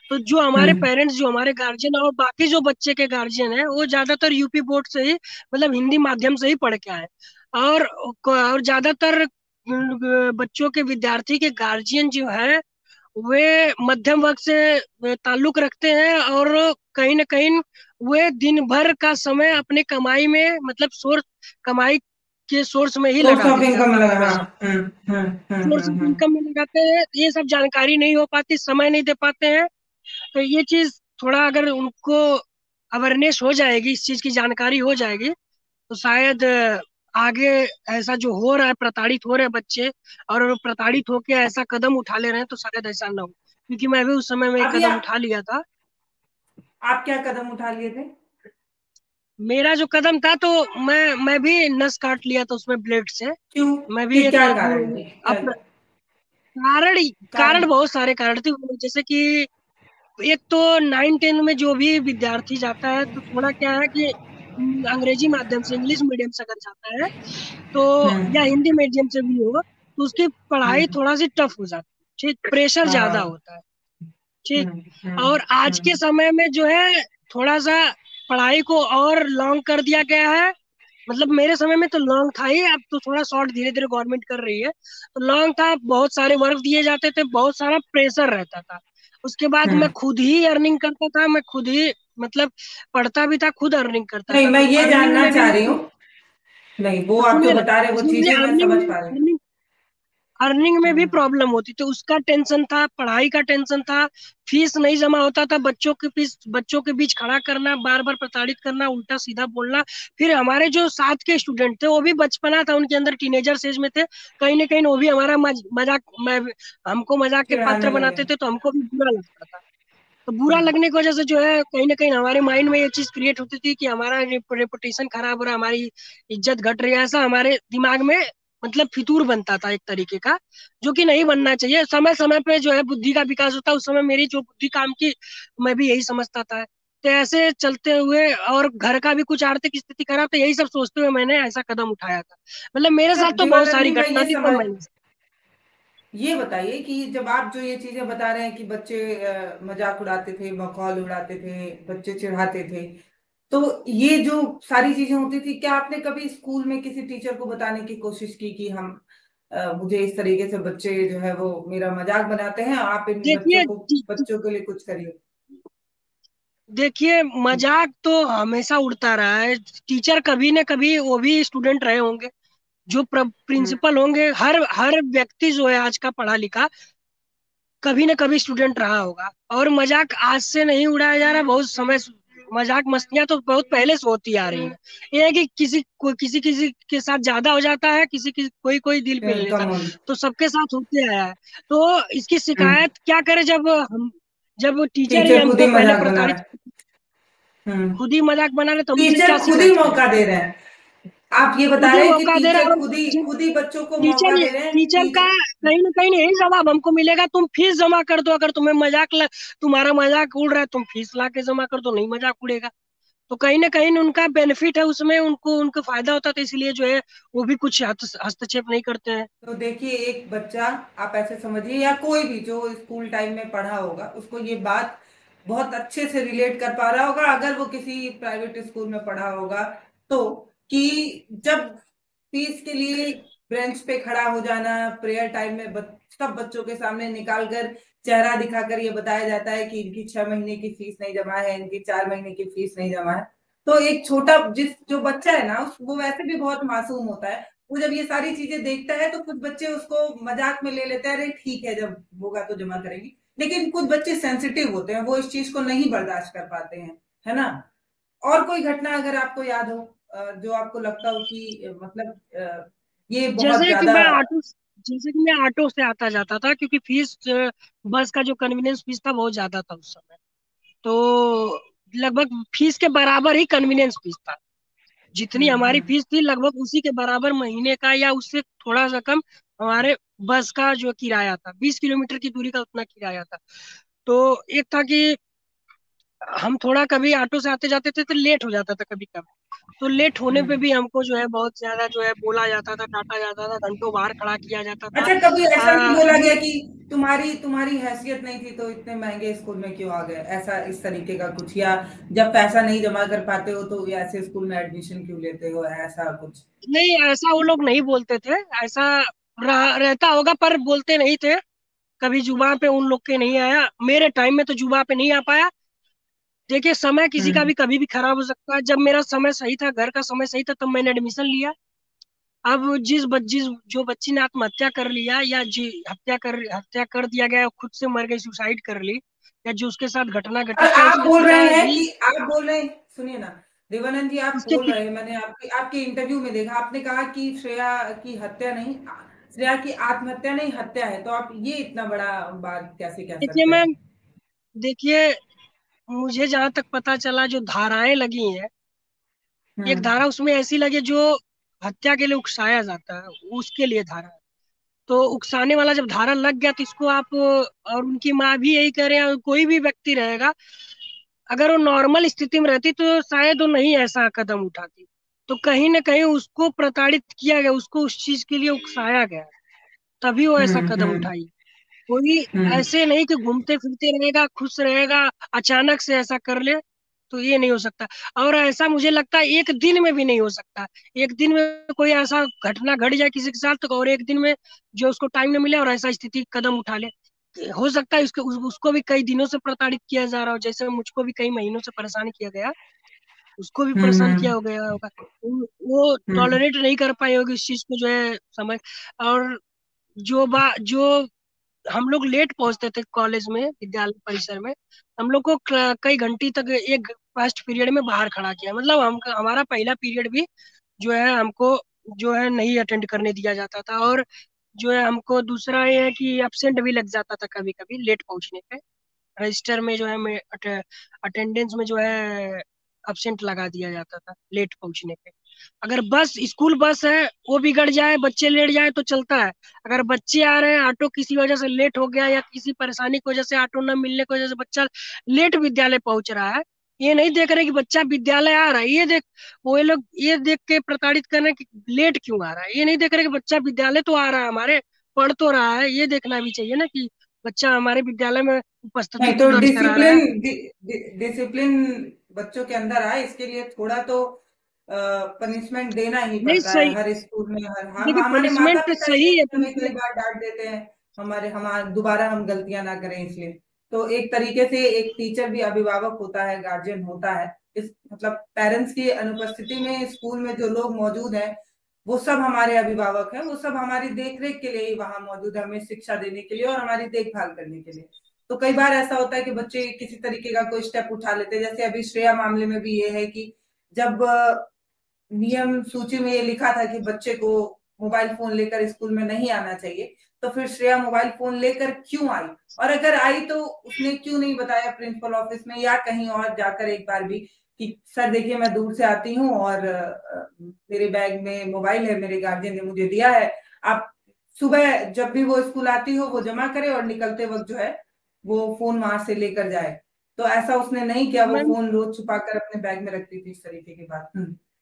तो जो हमारे हम्म। पेरेंट्स, जो हमारे गार्जियन और बाकी जो बच्चे के गार्जियन है, वो ज्यादातर यूपी बोर्ड से ही, मतलब हिंदी माध्यम से ही पढ़ के आए। और ज्यादातर बच्चों के, विद्यार्थी के गार्जियन जो है, वे मध्यम वर्ग से ताल्लुक रखते हैं, और कहीं ना कहीं वे दिन भर का समय अपने कमाई में, मतलब सोर्स, कमाई के सोर्स में ही सोर्स लगा ऑफ देते हैं इनकम अपना लगा, हाँ। पैसा। Source of hmm. इनकम में लगाते हैं, ये सब जानकारी नहीं हो पाती, समय नहीं दे पाते हैं। तो ये चीज थोड़ा अगर उनको अवेयरनेस हो जाएगी, इस चीज की जानकारी हो जाएगी, तो शायद आगे ऐसा जो हो रहा है, प्रताड़ित हो रहे हैं बच्चे, और प्रताड़ित होके ऐसा कदम उठा ले रहे हैं, तो शायद ऐसा ना हो, क्योंकि मैं भी उस समय में एक अभी कदम उठा लिया था। आप क्या कदम उठा लिए थे? मेरा जो कदम था, तो मैं भी नस काट लिया था उसमें ब्लेड से। क्यों? मैं भी एक क्या कारण थे? क्या अपना कारण कारण कारण? बहुत सारे कारण थे, जैसे कि एक तो 9 10 में जो भी विद्यार्थी जाता है, तो थोड़ा क्या है कि अंग्रेजी माध्यम से, इंग्लिश मीडियम से अगर जाता है, तो या हम्म। हिंदी मीडियम से भी हो, तो उसकी पढ़ाई हम्म। थोड़ा सी टफ हो जाती है, ठीक, प्रेशर ज्यादा हाँ। होता है, ठीक। हम्म। और आज के हम्म। समय में जो है, थोड़ा सा पढ़ाई को और लॉन्ग कर दिया गया है। मतलब मेरे समय में तो लॉन्ग था ही, अब तो थोड़ा शॉर्ट धीरे धीरे गवर्नमेंट कर रही है। तो लॉन्ग था, बहुत सारे वर्क दिए जाते थे, बहुत सारा प्रेशर रहता था। उसके बाद मैं हम्म। खुद ही अर्निंग करता था, मैं खुद ही मतलब पढ़ता भी था, खुद अर्निंग करता नहीं, था, मैं तो ये अर्निंग जानना में भी चाह रही मुझे, हूँ। नहीं, वो तो आप जो सुनिए ना, बता रहे हैं वो इसमें मुझे चीजें मैं समझ पा रही हूँ। अर्निंग में भी हम्म। प्रॉब्लम होती थी, उसका टेंशन था, पढ़ाई का टेंशन था, फीस नहीं जमा होता था, बच्चों के फीस, बच्चों के बीच खड़ा करना, बार बार प्रताड़ित करना, उल्टा सीधा बोलना। फिर हमारे जो साथ के स्टूडेंट थे, वो भी बचपना था उनके अंदर, टीनेजर एज में थे, कहीं ना कहीं वो भी हमारा मजाक, मैं, हमको मजाक के चिढ़ाने पात्र लगे। बनाते थे, तो हमको भी बुरा लगता था। तो बुरा लगने की वजह से जो है, कहीं ना कहीं हमारे माइंड में ये चीज क्रिएट होती थी कि हमारा रेपुटेशन खराब हो रहा है, हमारी इज्जत घट रही है, ऐसा हमारे दिमाग में मतलब फितूर बनता था एक तरीके का, जो कि नहीं बनना चाहिए। समय समय पे जो है बुद्धि का विकास होता है, उस समय मेरी जो बुद्धि काम की, मैं भी यही समझता था। तो ऐसे चलते हुए, और घर का भी कुछ आर्थिक स्थिति खराब, तो यही सब सोचते हुए मैंने ऐसा कदम उठाया था। मतलब मेरे अच्छा साथ तो बहुत दिवाकर सारी जी, मैं घटना ये थी, तो समझ, मैंने, ये बताइए कि जब आप जो ये चीजें बता रहे हैं कि बच्चे मजाक उड़ाते थे, मखौल उड़ाते थे, बच्चे चिढ़ाते थे, तो ये जो सारी चीजें होती थी, क्या आपने कभी स्कूल में किसी टीचर को बताने की कोशिश की कि हम मुझे इस तरीके से बच्चे जो है वो मेरा मजाक बनाते हैं, आप इन बच्चों देखिए, को, बच्चों के लिए कुछ करिए? देखिए मजाक तो हमेशा उड़ता रहा है। टीचर कभी न कभी वो भी स्टूडेंट रहे होंगे, जो हम्म। प्रिंसिपल होंगे, हर हर व्यक्ति जो है आज का पढ़ा लिखा, कभी न कभी स्टूडेंट रहा होगा। और मजाक आज से नहीं उड़ाया जा रहा, बहुत समय मजाक मस्तियां तो बहुत पहले से होती आ रही है। ये है कि किसी किसी के साथ ज्यादा हो जाता है, किसी की कोई कोई दिल पे ले लेता कम है, होगी। तो सबके साथ होते आया है। तो इसकी हम्म। शिकायत क्या करे, जब टीचर ही टीचर खुद हमको ही पहले मजाक बना प्रताड़ित, रहे हैं। हम्म। खुद ही मजाक बना रहे, तो हम उनसे क्या टीचर खुद ही शिकायत करें? मौका दे रहे हैं। आप ये बता खुद ही रहे हैं कि मौका दे रहा है, टीचर और खुद ही बच्चों को मौका टीचर दे रहे हैं। टीचर का टीचर। कहीं ना कहीं यही जवाब हमको मिलेगा, तुम फीस जमा कर दो, अगर तुम्हें तुम्हारा मजाक उड़ रहा है, तुम फीस ला के जमा कर दो, नहीं मजाक उड़ेगा। तो कहीं ना कहीं उनका बेनिफिट है उसमें, उनको उनका फायदा होता है, तो इसलिए जो है वो भी कुछ हस्तक्षेप नहीं करते हैं। तो देखिए, एक बच्चा, आप ऐसे समझिए, या कोई भी जो स्कूल टाइम में पढ़ा होगा, उसको ये बात बहुत अच्छे से रिलेट कर पा रहा होगा, अगर वो किसी प्राइवेट स्कूल में पढ़ा होगा तो, कि जब फीस के लिए बेंच पे खड़ा हो जाना, प्रेयर टाइम में सब बच्चों के सामने निकाल कर चेहरा दिखाकर ये बताया जाता है कि इनकी 6 महीने की फीस नहीं जमा है, इनकी 4 महीने की फीस नहीं जमा है। तो एक छोटा, जो बच्चा है ना, वो वैसे भी बहुत मासूम होता है। वो जब ये सारी चीजें देखता है, तो कुछ बच्चे उसको मजाक में ले लेते हैं, अरे ठीक है, जब होगा तो जमा करेंगे। लेकिन कुछ बच्चे सेंसिटिव होते हैं, वो इस चीज को नहीं बर्दाश्त कर पाते हैं, है ना? और कोई घटना अगर आपको याद हो, जो आपको लगता हो कि मतलब ये बहुत जैसे कि ज्यादा। मैं ऑटो जैसे कि मैं ऑटो से आता जाता था, क्योंकि फीस, बस का जो कन्वीनियंस फीस था बहुत ज्यादा था उस समय। तो लगभग फीस के बराबर ही कन्वीनियंस फीस था, जितनी हमारी हम्म। फीस थी लगभग उसी के बराबर महीने का, या उससे थोड़ा सा कम हमारे बस का जो किराया था, 20 किलोमीटर की दूरी का उतना किराया था। तो एक था कि हम थोड़ा कभी ऑटो से आते जाते थे, तो लेट हो जाता था कभी कभी। तो लेट होने पे हम्म। भी हमको जो है बहुत ज्यादा जो है बोला जाता था, डांटा जाता था, घंटों बाहर खड़ा किया जाता था। अच्छा, कभी ऐसा नहीं बोला गया ये कि तुम्हारी तुम्हारी हैसियत नहीं थी तो इतने महंगे स्कूल में क्यों आ गए, ऐसा इस तरीके का कुछ? या जब पैसा नहीं जमा कर पाते हो तो ऐसे स्कूल में एडमिशन क्यों लेते हो, ऐसा कुछ? नहीं, ऐसा वो लोग नहीं बोलते थे, ऐसा रहता होगा, पर बोलते नहीं थे। कभी जुबान पे उन लोग के नहीं आया, मेरे टाइम में तो जुबान पे नहीं आ पाया। देखिए, समय किसी का हम्म। भी कभी भी खराब हो सकता है। जब मेरा समय सही था, घर का समय सही था, तब मैंने एडमिशन लिया। अब जिस जो बच्ची ने आत्महत्या कर लिया, या जी हत्या कर दिया गया, खुद से मर गई, सुसाइड कर ली, या जो उसके साथ घटना और घटी, क्या उसके समय भी? आप बोल रहे हैं, सुनिए ना, देवानंद जी, आप इसके बोल रहे हैं, मैंने आपके आपके इंटरव्यू में देखा, आपने कहा कि श्रेया की हत्या नहीं, श्रेया की आत्महत्या नहीं, हत्या है। तो आप ये इतना बड़ा बात कैसे कह देखिए सकते मैम, हैं? देखिए मुझे जहां तक पता चला जो धाराएं लगी हैं, एक हम्म। धारा उसमें ऐसी लगी जो हत्या के लिए उकसाया जाता है, उसके लिए धारा है। तो उकसाने वाला जब धारा लग गया तो इसको आप, और उनकी माँ भी यही कह रहे हैं, कोई भी व्यक्ति रहेगा, अगर वो नॉर्मल स्थिति में रहती तो शायद वो नहीं ऐसा कदम उठाती। तो कहीं ना कहीं उसको प्रताड़ित किया गया, उसको उस चीज के लिए उकसाया गया, तभी वो ऐसा कदम हम्म। उठाई। कोई हम्म। ऐसे नहीं कि घूमते फिरते रहेगा, खुश रहेगा, अचानक से ऐसा कर ले, तो ये नहीं हो सकता। और ऐसा मुझे लगता है एक दिन में भी नहीं हो सकता। एक दिन में कोई ऐसा घटना घट जाए किसी के साथ, तो और एक दिन में जो उसको टाइम न मिले और ऐसा स्थिति कदम उठा ले, हो सकता है उसको भी कई दिनों से प्रताड़ित किया जा रहा हो, जैसे मुझको भी कई महीनों से परेशान किया गया, उसको भी परेशान किया हो गया होगा। वो हम्म। टॉलरेट नहीं कर पाई होगी इस चीज को, जो है समझ। और जो हम लोग लेट पहुंचते थे कॉलेज में, विद्यालय परिसर में, हम लोग को कई घंटे तक एक फर्स्ट पीरियड में बाहर खड़ा किया। मतलब हम हमारा पहला पीरियड भी जो है हमको जो है नहीं अटेंड करने दिया जाता था। और जो है हमको दूसरा ये है कि एब्सेंट भी लग जाता था कभी कभी लेट पहुंचने पे। रजिस्टर में जो है अटेंडेंस में जो है एब्सेंट लगा दिया जाता था लेट पहुंचने पे। अगर बस स्कूल बस है वो बिगड़ जाए, बच्चे लेट जाए तो चलता है। अगर बच्चे आ रहे हैं, ऑटो किसी वजह से लेट हो गया या किसी परेशानी की वजह से, ऑटो न मिलने की वजह से बच्चा लेट विद्यालय पहुंच रहा है, ये नहीं देख रहे कि बच्चा विद्यालय आ रहा है, ये देख, वो ये लोग ये देख के प्रताड़ित कर रहे हैं कि लेट क्यों आ रहा है। ये नहीं देख रहे कि बच्चा विद्यालय तो आ रहा है हमारे, पढ़ तो रहा है। ये देखना भी चाहिए ना कि बच्चा हमारे विद्यालय में उपस्थिति नहीं तो तो दर्ज करा रहा डिसिप्लिन है। डिसिप्लिन बच्चों के अंदर आए, इसके लिए थोड़ा तो पनिशमेंट देना ही नहीं पड़ता है सही, हर स्कूल में। हर हम देखिए हमारे माता पनिशमेंट पिता ही सही है, हमें कई बार डांट देते हैं, हमारे हम दोबारा हम गलतियां ना करें इसलिए। तो एक तरीके से एक टीचर भी अभिभावक होता है, गार्जियन होता है। इस मतलब पेरेंट्स की अनुपस्थिति में स्कूल में जो लोग मौजूद हैं, वो सब हमारे अभिभावक हैं, वो सब हमारी देखरेख के लिए ही वहां मौजूद है, हमें शिक्षा देने के लिए और हमारी देखभाल करने के लिए। तो कई बार ऐसा होता है कि बच्चे किसी तरीके का कोई स्टेप उठा लेते हैं, जैसे अभी श्रेया मामले में भी ये है कि जब नियम सूची में ये लिखा था कि बच्चे को मोबाइल फोन लेकर स्कूल में नहीं आना चाहिए, तो फिर श्रेया मोबाइल फोन लेकर क्यों आई? और अगर आई तो उसने क्यों नहीं बताया प्रिंसिपल ऑफिस में या कहीं और जाकर एक बार भी कि सर देखिए मैं दूर से आती हूँ और मेरे बैग में मोबाइल है, मेरे गार्जियन ने मुझे दिया है, आप सुबह जब भी वो स्कूल आती हो वो जमा करे और निकलते वक्त जो है वो फोन वहां से लेकर जाए। तो ऐसा उसने नहीं किया, वो मैम फोन रोज छुपा कर अपने बैग में रखती थी, इस तरीके की बात।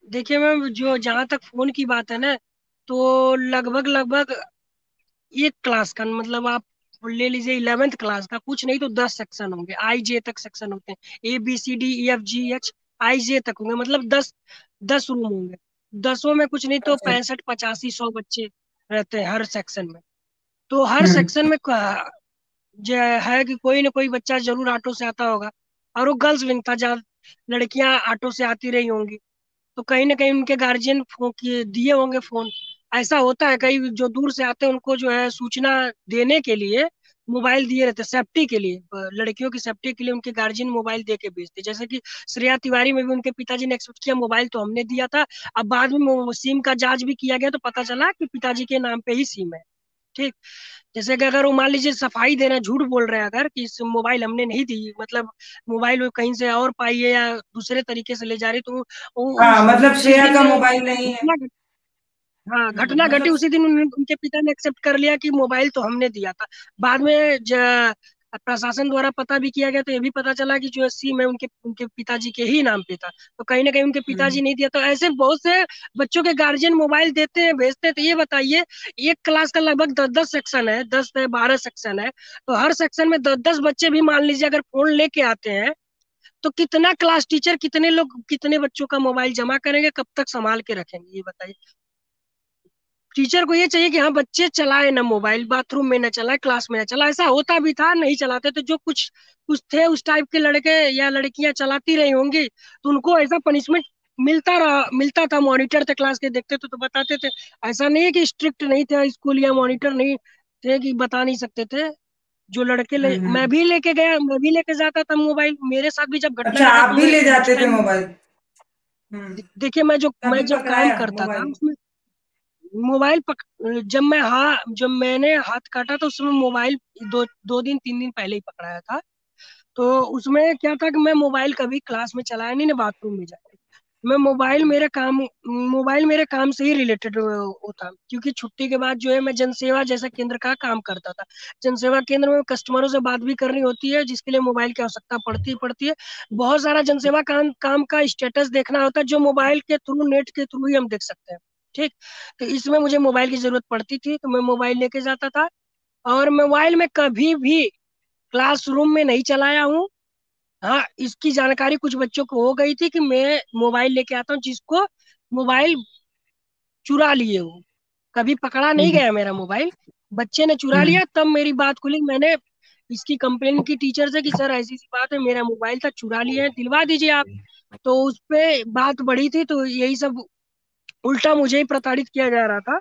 देखिए मैम, जो जहाँ तक फोन की बात है ना, तो लगभग लगभग एक क्लास का, मतलब आप ले लीजिए 11th क्लास का, कुछ नहीं तो 10 सेक्शन होंगे, आई जे तक सेक्शन होते हैं, ABCDEFGH, आई जे तक होंगे, मतलब 10 रूम होंगे। 10 में कुछ नहीं तो अच्छा। 65 85 100 बच्चे रहते हैं हर सेक्शन में। तो हर हम्म। सेक्शन में जो है कि कोई ना कोई बच्चा जरूर ऑटो से आता होगा। और वो गर्ल्स विंग था जहाँ लड़कियां ऑटो से आती रही होंगी, तो कहीं ना कहीं उनके गार्जियन दिए होंगे फोन। ऐसा होता है, कई जो दूर से आते हैं उनको जो है सूचना देने के लिए मोबाइल दिए रहते, सेफ्टी के लिए, लड़कियों की सेफ्टी के लिए उनके गार्जियन मोबाइल दे के भेजते। जैसे कि श्रेया तिवारी में भी उनके पिताजी ने एक्सेप्ट किया, मोबाइल तो हमने दिया था। अब बाद में सिम का जांच भी किया गया तो पता चला कि पिताजी के नाम पे ही सिम है। ठीक। जैसे कि अगर वो मान लीजिए सफाई दे रहे हैं, झूठ बोल रहे हैं अगर कि इस मोबाइल हमने नहीं दी, मतलब मोबाइल वो कहीं से और पाई है या दूसरे तरीके से ले जा रही, तो हाँ, मतलब उसी श्रेया दिन का मोबाइल नहीं है। घटना, हाँ घटना घटी मतलब उसी दिन उनके पिता ने एक्सेप्ट कर लिया कि मोबाइल तो हमने दिया था। बाद में प्रशासन द्वारा पता भी किया गया तो ये भी पता चला कि जो सिम है उनके उनके पिताजी के ही नाम पे था। तो कहीं ना कहीं उनके पिताजी नहीं दिया। तो ऐसे बहुत से बच्चों के गार्जियन मोबाइल देते हैं, भेजते हैं। तो ये बताइए, एक क्लास का लगभग 10 10 सेक्शन है, 10 12 सेक्शन है, तो हर सेक्शन में 10 10 बच्चे भी मान लीजिए अगर फोन लेके आते हैं, तो कितना क्लास टीचर कितने लोग कितने बच्चों का मोबाइल जमा करेंगे, कब तक संभाल के रखेंगे, ये बताइए। टीचर को ये चाहिए कि हाँ बच्चे चलाए ना मोबाइल, बाथरूम में ना चलाए, क्लास में ना चलाए। ऐसा होता भी था, नहीं चलाते तो जो कुछ कुछ थे उस टाइप के लड़के या लड़कियां चलाती रही होंगी, तो उनको ऐसा पनिशमेंट मिलता था। मॉनिटर थे क्लास के, देखते तो बताते थे। ऐसा नहीं है कि स्ट्रिक्ट नहीं थे स्कूल या मॉनिटर नहीं थे कि बता नहीं सकते थे। जो मैं हम्म। भी लेके गया, मैं भी लेके जाता था मोबाइल, मेरे साथ भी जब घटना अच्छा, घटी आप तो भी ले उस जाते थे टाइम मोबाइल? देखिए, मैं तभी जब काम पकड़ाया करता था मोबाइल। उसमें मोबाइल जब मैंने हाथ काटा तो उसमें मोबाइल 2 दिन 3 दिन पहले ही पकड़ाया था। तो उसमें क्या था कि मैं मोबाइल कभी क्लास में चलाया नहीं, ना बाथरूम में जाके। मैं मोबाइल मेरे काम से ही रिलेटेड होता, क्योंकि छुट्टी के बाद जो है मैं जनसेवा जैसा केंद्र का काम करता था। जनसेवा केंद्र में कस्टमरों से बात भी करनी होती है, जिसके लिए मोबाइल की आवश्यकता पड़ती है। बहुत सारा जनसेवा काम काम का स्टेटस देखना होता है, जो मोबाइल के थ्रू, नेट के थ्रू ही हम देख सकते हैं। ठीक। तो इसमें मुझे मोबाइल की जरूरत पड़ती थी, तो मैं मोबाइल लेके जाता था। और मोबाइल में कभी भी क्लासरूम में नहीं चलाया हूँ। हाँ, इसकी जानकारी कुछ बच्चों को हो गई थी कि मैं मोबाइल लेके आता हूँ, जिसको मोबाइल चुरा लिए हो। कभी पकड़ा नहीं हम्म गया मेरा मोबाइल। बच्चे ने चुरा हम्म लिया, तब मेरी बात खुली। मैंने इसकी कंप्लेन की टीचर से कि सर ऐसी सी बात है, मेरा मोबाइल था, चुरा लिए हैं, दिलवा दीजिए आप। तो उस पे बात बढ़ी थी, तो यही सब उल्टा मुझे ही प्रताड़ित किया जा रहा था।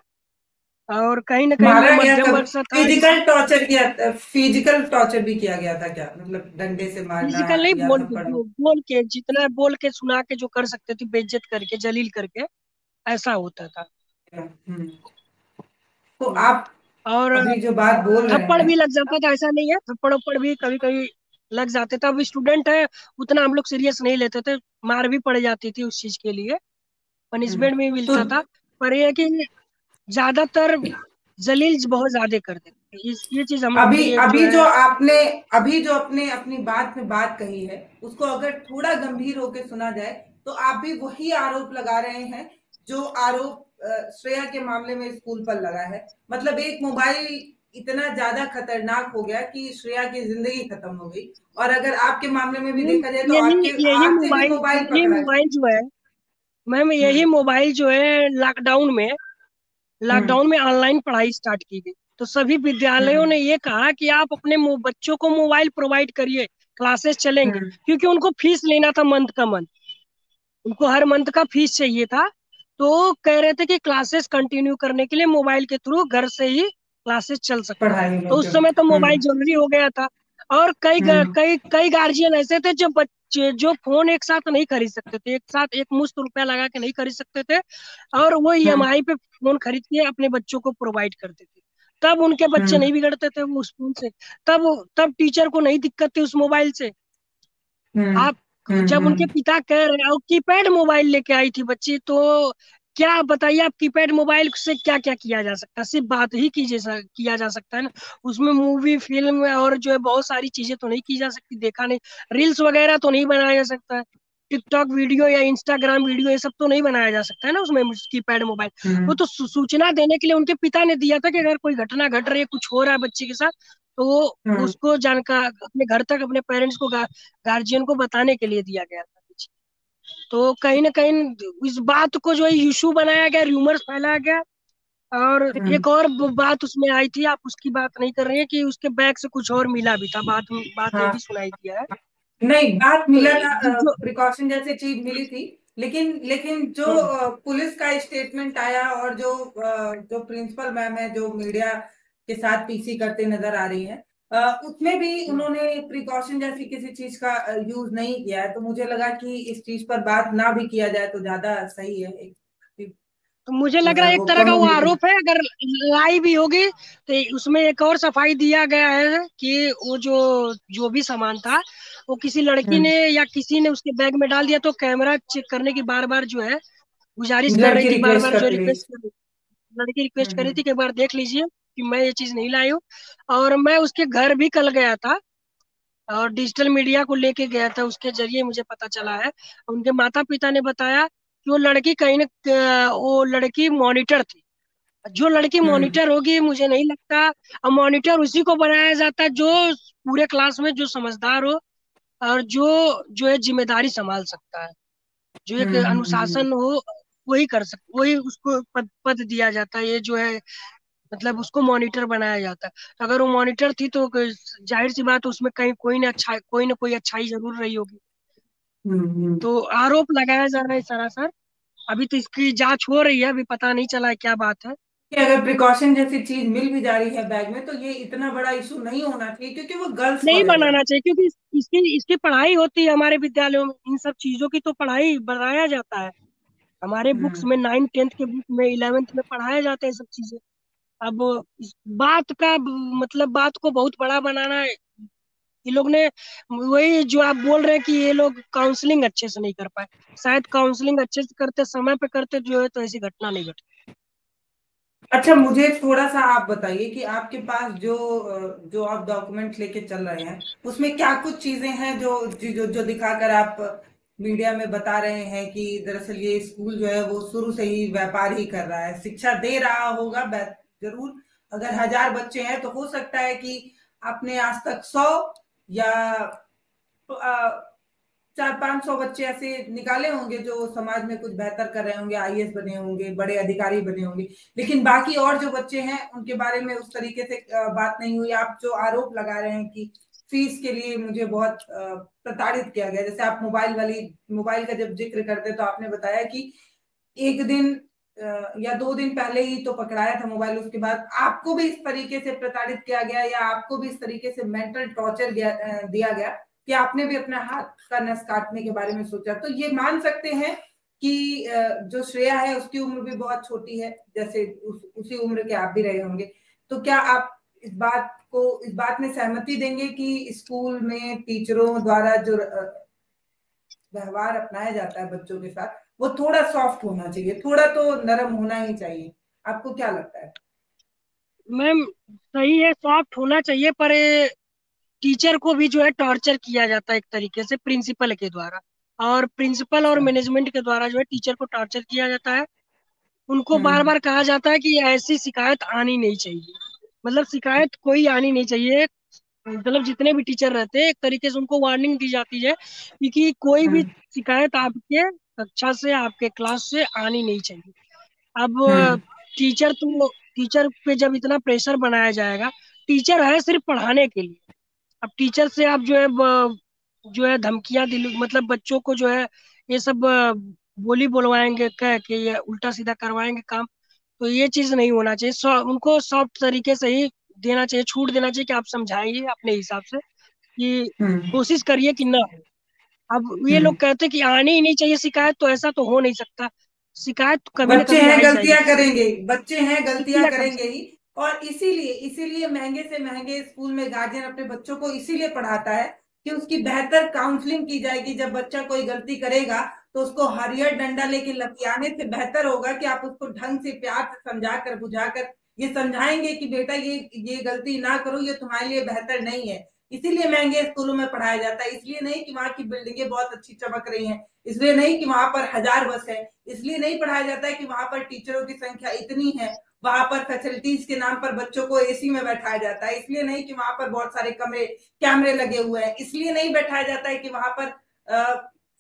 और कहीं ना कहीं मैं मारा गया मध्यम कब? वर्ग से था फिजिकल टॉर्चर किया, फिजिकल टॉर्चर भी किया गया था क्या? मतलब डंडे से मारना फिजिकल नहीं, या थप्पड़ों? बोल के, जितना बोल के सुना के जो कर सकते थे, बेइज्जत करके, जलील करके, ऐसा होता था। हम्म। तो हम्म। आप और अभी जो बात बोल रहे थप्पड़ हैं। भी लग जाता था, ऐसा नहीं है, थप्पड़ उप्पड़ भी कभी कभी लग जाते थे। अब स्टूडेंट है, उतना हम लोग सीरियस नहीं लेते थे। मार भी पड़ जाती थी उस चीज के लिए, हम्म, पनिशमेंट भी तो मिलता था। पर यह है कि ज्यादातर जलील बहुत ज्यादा कर देते थे। ये चीज हम लोग के अभी लिए जो अभी जो है। आपने अभी जो अपने अपनी बात में बात कही है, उसको अगर थोड़ा गंभीर होकर सुना जाए, तो आप भी वही आरोप लगा रहे हैं जो आरोप श्रेया के मामले में स्कूल पर लगा है। मतलब एक मोबाइल इतना ज्यादा खतरनाक हो गया कि श्रेया की जिंदगी खत्म हो गई। और अगर आपके मामले में भी मैम, देखा जाए तो यही आपके यही हाथ से भी मोबाइल मोबाइल यही पकड़ा है। मोबाइल जो है मैम, यही हम्म मोबाइल जो है हम्म लॉकडाउन में ऑनलाइन पढ़ाई स्टार्ट की गई। तो सभी विद्यालयों हम्म ने ये कहा कि आप अपने बच्चों को मोबाइल प्रोवाइड करिए, क्लासेस चलेंगे, हम्म क्योंकि उनको फीस लेना था मंथ का मंथ। उनको हर मंथ का फीस चाहिए था। तो कह रहे थे कि क्लासेस कंटिन्यू करने के लिए मोबाइल के थ्रू घर से ही क्लासेस चल सकता है। पढ़ाई तो होते। उस समय तो मोबाइल जरूरी हो गया था। और हम्म कई गार्जियन ऐसे थे जो बच्चे जो फोन एक साथ नहीं खरीद सकते थे, एक साथ एक मुश्त रुपया लगा के नहीं खरीद सकते थे। और वो हम्म ईएमआई पे फोन खरीद के अपने बच्चों को प्रोवाइड करते थे। तब उनके बच्चे हम्म नहीं बिगड़ते थे वो उस फोन से। तब टीचर को नहीं दिक्कत थी उस मोबाइल से। हम्म आप जब उनके हम्म पिता कह रहे हैं, और कीपैड मोबाइल लेके आई थी बच्ची, तो क्या आप बताइए, आप कीपैड मोबाइल से क्या क्या किया जा सकता है? सिर्फ बात ही की जैसा किया जा सकता है ना। उसमें मूवी फिल्म और जो है बहुत सारी चीजें तो नहीं की जा सकती, देखा नहीं। रील्स वगैरह तो नहीं बनाया जा सकता है। टिकटॉक वीडियो या इंस्टाग्राम वीडियो ये सब तो नहीं बनाया जा सकता है ना उसमें, कीपैड मोबाइल। वो हम्म तो सूचना देने के लिए उनके पिता ने दिया था कि अगर कोई घटना घट रही है, कुछ हो रहा है बच्चे के साथ, तो वो हम्म उसको जानकार अपने घर तक अपने पेरेंट्स को, गार्जियन को बताने के लिए दिया गया था। तो कहीं ना कहीं इस बात को जो है इशू बनाया गया, र्यूमर्स फैलाया गया। और हम्म एक और बात उसमें आई थी, आप उसकी बात नहीं कर रही है, कि उसके बैग से कुछ और मिला भी था। बात ये हाँ, भी सुनाई दिया है। नहीं, बात तो मिला था, जो प्रिकॉशन जैसी चीज मिली थी। लेकिन लेकिन जो हम्म, पुलिस का स्टेटमेंट आया, और जो प्रिंसिपल मैम है जो मीडिया के साथ पीसी करते नजर आ रही है, उसमें भी हम्म। उन्होंने प्रिकॉशन जैसी किसी चीज का यूज नहीं किया है। तो मुझे लगा कि इस चीज पर बात ना भी किया जाए तो ज्यादा सही है। तो मुझे जो लग रहा है है एक वो तरह का वो कम्युनिटी। आरोप है, अगर लाई भी होगी तो उसमें एक और सफाई दिया गया है कि वो जो भी सामान था, वो किसी लड़की हम्म ने या किसी ने उसके बैग में डाल दिया। तो कैमरा चेक करने की बार बार जो है गुजारिश कर रही लड़की थी, बार रिक्वेस्ट बार जो करती रही। रिक्वेस्ट कर रही लड़की रिक्वेस्ट कर रही हम्म थी कि एक बार देख लीजिए कि मैं ये चीज नहीं लाई हूँ। और मैं उसके घर भी कल गया था, और डिजिटल मीडिया को लेके गया था, उसके जरिए मुझे पता चला है। उनके माता पिता ने बताया कि वो लड़की कहीं न वो लड़की मॉनिटर थी। जो लड़की हम्म मॉनिटर होगी, मुझे नहीं लगता। अब मॉनिटर उसी को बनाया जाता है जो पूरे क्लास में जो समझदार हो, और जो है जिम्मेदारी संभाल सकता है, जो एक हम्म अनुशासन हो, वही उसको पद दिया जाता है। ये जो है, मतलब उसको मॉनिटर बनाया जाता है। तो अगर वो मॉनिटर थी तो जाहिर सी बात है, उसमें कहीं कोई ना कोई अच्छाई जरूर रही होगी। हम्म। तो आरोप लगाया जा रहा है सरासर। अभी तो इसकी जांच हो रही है, अभी पता नहीं चला है क्या बात है। कि अगर प्रिकॉशन जैसी चीज मिल भी जा रही है बैग में तो ये इतना बड़ा इशू नहीं होना चाहिए, क्योंकि वो गर्ल्स नहीं कॉलेज है। बनाना चाहिए, क्योंकि इसकी इसकी पढ़ाई होती है हमारे विद्यालयों में, इन सब चीजों की तो पढ़ाई बनाया जाता है। हमारे बुक्स हम्म। में 9th 10th के बुक में 11th में पढ़ाया जाता है ये सब चीजें। अब इस बात का मतलब बात को बहुत बड़ा बनाना है। ये लोग ने, वही जो आप बोल रहे हैं कि ये लोग काउंसलिंग अच्छे से नहीं कर पाए, शायद काउंसलिंग अच्छे से करते, समय पे करते जो है, तो ऐसी घटना नहीं घटती। अच्छा, मुझे थोड़ा सा आप बताइए कि आपके पास जो आप डॉक्यूमेंट लेके चल रहे हैं उसमें क्या कुछ चीजें हैं जो जो जो दिखाकर आप मीडिया में बता रहे हैं कि दरअसल ये स्कूल जो है वो शुरू से ही व्यापार ही कर रहा है, शिक्षा दे रहा होगा जरूर। अगर 1000 बच्चे हैं तो हो सकता है कि आपने आज तक 100 या 400-500 बच्चे ऐसे निकाले होंगे जो समाज में कुछ बेहतर कर रहे होंगे, आईएएस बने होंगे, बड़े अधिकारी बने होंगे। लेकिन बाकी और जो बच्चे हैं उनके बारे में उस तरीके से बात नहीं हुई। आप जो आरोप लगा रहे हैं कि फीस के लिए मुझे बहुत प्रताड़ित किया गया, जैसे आप मोबाइल का जब जिक्र करते तो आपने बताया कि एक दिन या 2 दिन पहले ही तो पकड़ाया था मोबाइल, उसके बाद आपको भी इस तरीके से प्रताड़ित किया गया या आपको भी इस तरीके से मेंटल टॉर्चर दिया गया कि आपने भी अपना हाथ का नस काटने के बारे में सोचा। तो ये मान सकते हैं कि जो श्रेया है उसकी उम्र भी बहुत छोटी है, जैसे उसी उम्र के आप भी रहे होंगे। तो क्या आप इस बात में सहमति देंगे कि स्कूल में टीचरों द्वारा जो व्यवहार अपनाया जाता है बच्चों के साथ वो थोड़ा सॉफ्ट होना चाहिए, थोड़ा तो नरम होना ही चाहिए? आपको क्या लगता है? मैम, सही है, सॉफ्ट होना चाहिए, पर टीचर को भी जो है टॉर्चर किया जाता है एक तरीके से प्रिंसिपल के द्वारा। और प्रिंसिपल और अच्छा। मैनेजमेंट के द्वारा जो है टीचर को टॉर्चर किया जाता है। उनको बार हम्म। बार कहा जाता है कि ऐसी शिकायत आनी नहीं चाहिए, मतलब शिकायत कोई आनी नहीं चाहिए। मतलब जितने भी टीचर रहते हैं एक तरीके से उनको वार्निंग दी जाती है कि कोई भी हम्म। शिकायत आपके कक्षा से, आपके क्लास से आनी नहीं चाहिए। अब हम्म। टीचर पे जब इतना प्रेशर बनाया जाएगा, टीचर है सिर्फ पढ़ाने के लिए। अब टीचर से आप जो है जो है धमकियां दिल, मतलब बच्चों को जो है ये सब बोली बोलवाएंगे, कह के ये उल्टा सीधा करवाएंगे काम। तो ये चीज नहीं होना चाहिए। उनको सॉफ्ट तरीके से ही देना चाहिए, छूट देना चाहिए कि आप समझाइए अपने हिसाब से, कि हम्म। कोशिश करिए कि ना हो। अब ये लोग हम्म। कहते हैं कि आनी ही नहीं चाहिए शिकायत, तो ऐसा तो हो नहीं सकता। शिकायत तो कभी ना बच्चे कभी आ हैं ही जाएगी गलतियां किसी ना करेंगे, बच्चे हैं किसी गलतियां ना कभी। करेंगे ही। और इसीलिए इसीलिए महंगे से महंगे स्कूल में गार्जियन अपने बच्चों को इसीलिए पढ़ाता है कि उसकी बेहतर काउंसलिंग की जाएगी। जब बच्चा कोई गलती करेगा तो उसको हरियर डंडा लेके लतियाने से बेहतर होगा कि आप उसको ढंग से प्यार से समझा कर बुझा कर ये समझाएंगे कि बेटा ये गलती ना करो, ये तुम्हारे लिए बेहतर नहीं है। इसीलिए महंगे स्कूलों में पढ़ाया जाता है, इसलिए नहीं कि वहां की बिल्डिंगें बहुत अच्छी चमक रही हैं, इसलिए नहीं कि वहां पर 1000 बस है, इसलिए नहीं पढ़ाया जाता है कि वहां पर टीचरों की संख्या इतनी है, वहां पर फैसिलिटीज के नाम पर बच्चों को एसी में बैठाया जाता है, इसलिए नहीं कि वहां पर बहुत सारे कमरे कैमरे लगे हुए हैं, इसलिए नहीं बैठाया जाता है कि वहां पर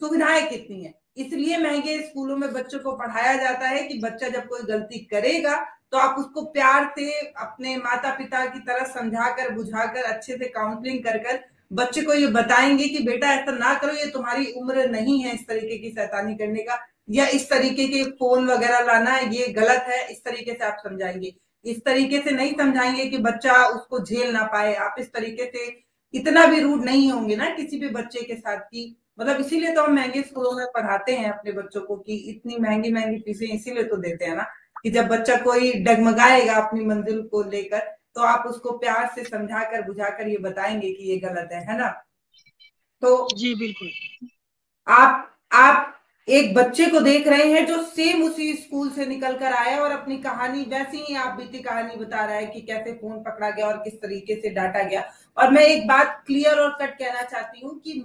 सुविधाएं कितनी है। इसलिए महंगे स्कूलों में बच्चों को पढ़ाया जाता है कि बच्चा जब कोई गलती करेगा तो आप उसको प्यार से अपने माता पिता की तरह समझाकर बुझाकर अच्छे से काउंसलिंग कर कर बच्चे को ये बताएंगे कि बेटा ऐसा ना करो, ये तुम्हारी उम्र नहीं है इस तरीके की शैतानी करने का, या इस तरीके के फोन वगैरह लाना ये गलत है, इस तरीके से आप समझाएंगे। इस तरीके से नहीं समझाएंगे कि बच्चा उसको झेल ना पाए। आप इस तरीके से इतना भी रूड नहीं होंगे ना किसी भी बच्चे के साथ की, मतलब इसीलिए तो हम महंगे स्कूलों में पढ़ाते हैं अपने बच्चों को कि इतनी महंगी महंगी फीसें इसीलिए तो देते हैं ना, कि जब बच्चा कोई डगमगाएगा अपनी मंजिल को लेकर तो आप उसको प्यार से समझाकर बुझाकर ये बताएंगे कि ये गलत है ना। तो जी बिल्कुल। आप एक बच्चे को देख रहे हैं जो सेम उसी स्कूल से निकल कर आया और अपनी कहानी वैसी ही आप बीती कहानी बता रहा है कि कैसे फोन पकड़ा गया और किस तरीके से डांटा गया। और मैं एक बात क्लियर और कट कहना चाहती हूँ कि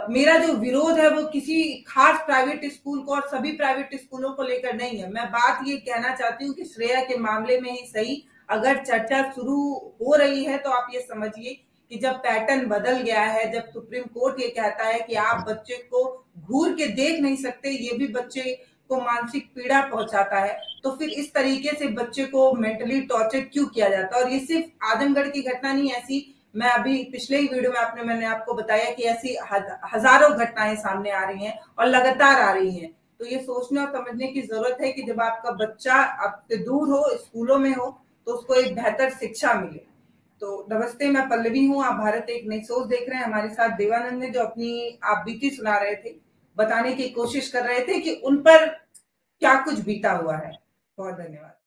मेरा जो विरोध है वो किसी खास प्राइवेट स्कूल को और सभी प्राइवेट स्कूलों को लेकर नहीं है। मैं बात ये कहना चाहती हूँ कि श्रेया के मामले में ही सही, अगर चर्चा शुरू हो रही है तो आप ये समझिए कि जब पैटर्न बदल गया है, जब सुप्रीम कोर्ट ये कहता है कि आप बच्चे को घूर के देख नहीं सकते, ये भी बच्चे को मानसिक पीड़ा पहुंचाता है, तो फिर इस तरीके से बच्चे को मेंटली टॉर्चर क्यों किया जाता है? और ये सिर्फ आजमगढ़ की घटना नहीं, ऐसी मैं अभी पिछले ही वीडियो में मैंने आपको बताया कि ऐसी हजारों घटनाएं सामने आ रही हैं और लगातार आ रही हैं। तो ये सोचने और समझने की जरूरत है कि जब आपका बच्चा आपसे दूर हो, स्कूलों में हो, तो उसको एक बेहतर शिक्षा मिले। तो नमस्ते, मैं पल्लवी हूँ, आप भारत एक नई सोच देख रहे हैं। हमारे साथ देवानंद ने जो अपनी आप बीती सुना रहे थे, बताने की कोशिश कर रहे थे कि उन पर क्या कुछ बीता हुआ है। बहुत धन्यवाद।